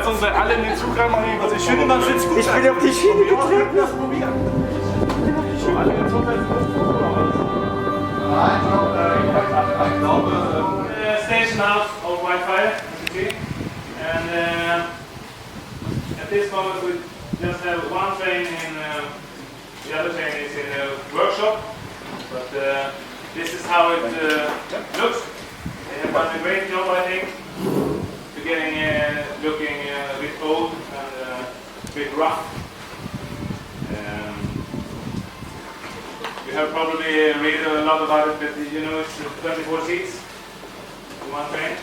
uns alle in den Zug reinmachen, was ich finde, dann find's gut. Ich bin auf die Schiene getreten. Das probieren. Alle jetzt ich glaube, station house of Wildfire, as you see. And at this moment we just have one train in, the other train is in a workshop. But this is how it looks. They have done a great job, I think, to getting looking a bit old and a bit rough. You have probably read a lot about it, but you know it's 24 seats in one train.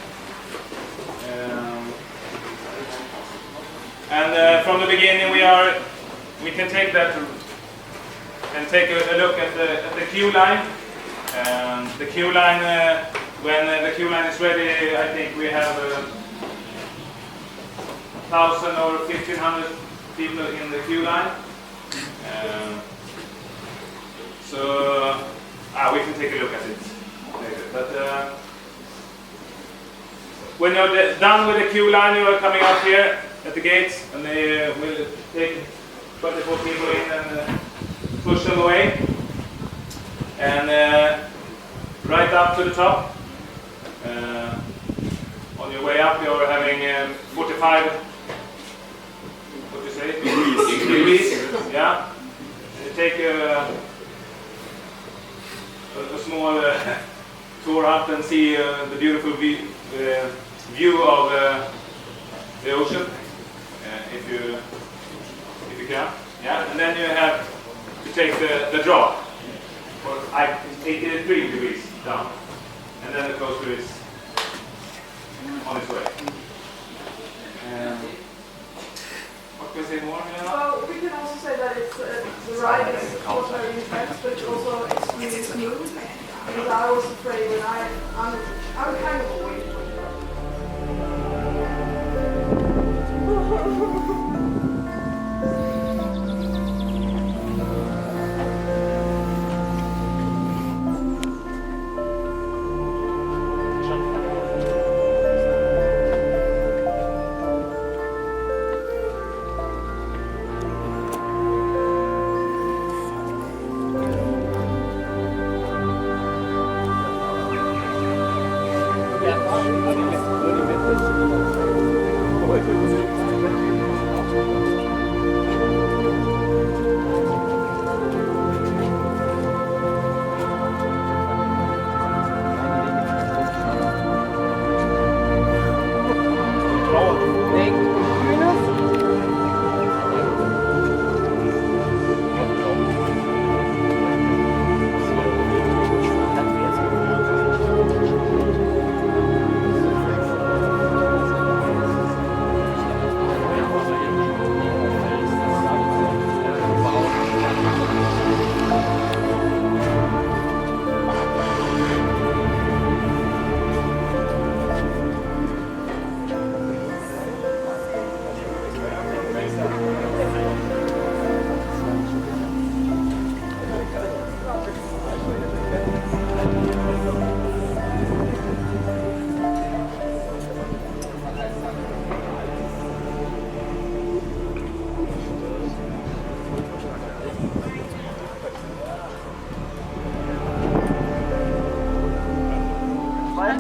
And from the beginning we can take that and take a look at the queue line. The queue line, when the queue line is ready, I think we have 1,000 or 1,500 people in the queue line. So we can take a look at it later. But when you're done with the queue line, you are coming up here at the gates, and they will take 24 people in and push them away. And right up to the top, on your way up, you're having 45. What do you say? Degrees. Yeah. You take a small tour up and see the beautiful view of the ocean, if you can. Yeah, and then you have to take the drop for 83 degrees down, and then the coaster is on its way. What can we say more? Well, we can also say that it's the ride is of course very intense, but it's also extremely smooth. Because I was afraid when I'm kind of away from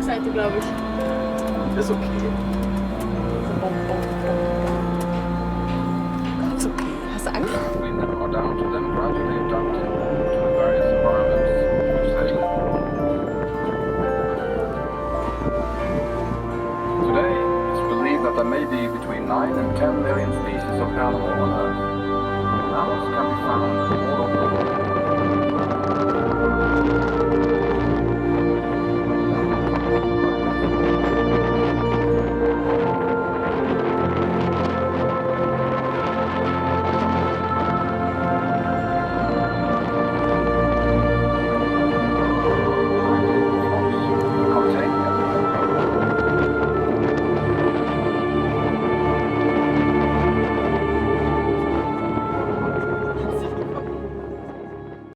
Seite, glaube ich. Ist okay. Ist okay. Hast du Angst? We narrow down to them gradually adapting to the various environments of sailing. Today, it's believed that there may be between 9 and 10 million species of animal on Earth. Mammals can be found all over the world.